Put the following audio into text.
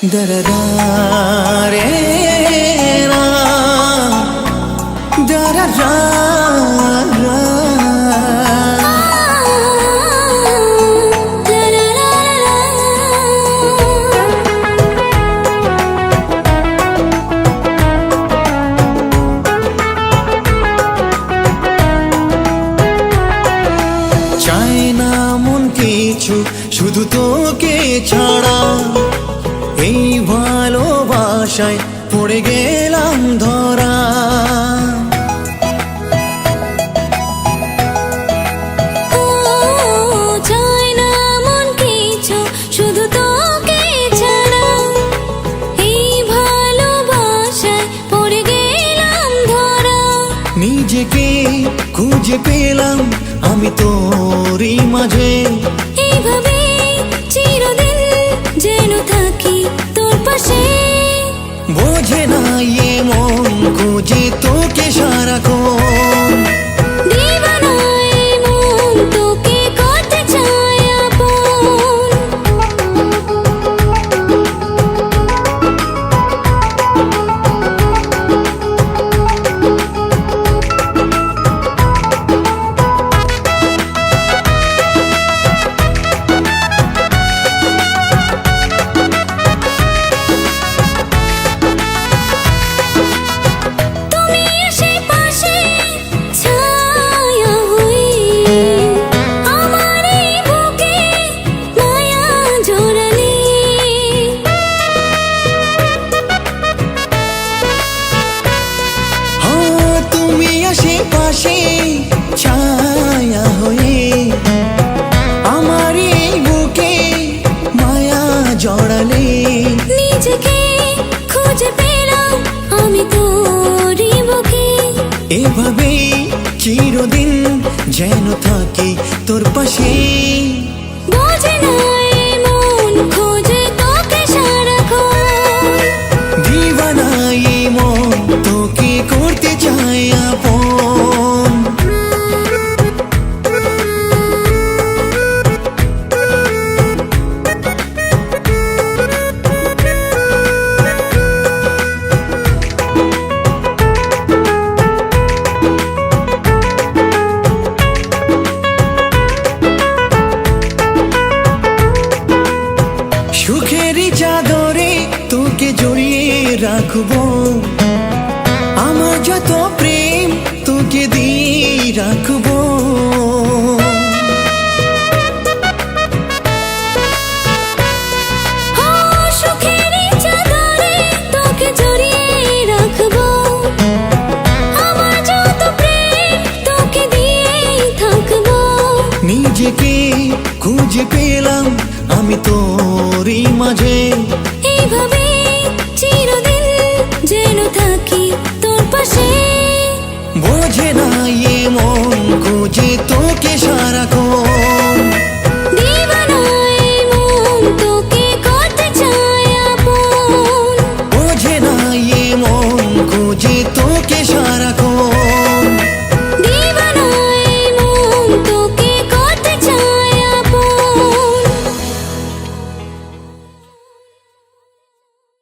দরদারে না দরদা চাই না মন কিছু শুধু তোকে ছাড়া এই ভালোবাসায় পড়ে গেলাম ধরা চাই না মন কিছু শুধু তোকে ছাড়া এই ভালোবাসায় পড়ে গেলাম ধরা নিজেকে খুঁজে পেলাম আমি তোরই মাঝে এইভাবে চিরদিন যেন থাকি তোর পাশে বোঝে না এ মন খুঁজে তোকে সারাক্ষণ দিবানা এই মন তোকে করতে চায় আপন পাশে ছায়া হয়ে আমার এই বুকে মায়া জড়ালে নিজেকে খুঁজে পেলাম আমি তোরই বুকে এভাবে চিরদিন যেন থাকি তোর পাশে বোঝে না এই মন খোঁজে তোকে সারাক্ষণ দিবানা এই মন তোকে করতে চাই আপন সুখেরই চাদরে তোকে জড়িয়ে রাখবো আমার যত প্রেম তোকে দিয়ে রাখবো সুখেরই চাদরে তোকে জড়িয়ে রাখবো আমার যত প্রেম তোকে দিয়েই থাকবো নিজেকে খুঁজে পেলাম আমি তোরই মাঝে এইভাবে চিরদিন যেন থাকি তোর পাশে বোঝে না এ মন খুঁজে তোকে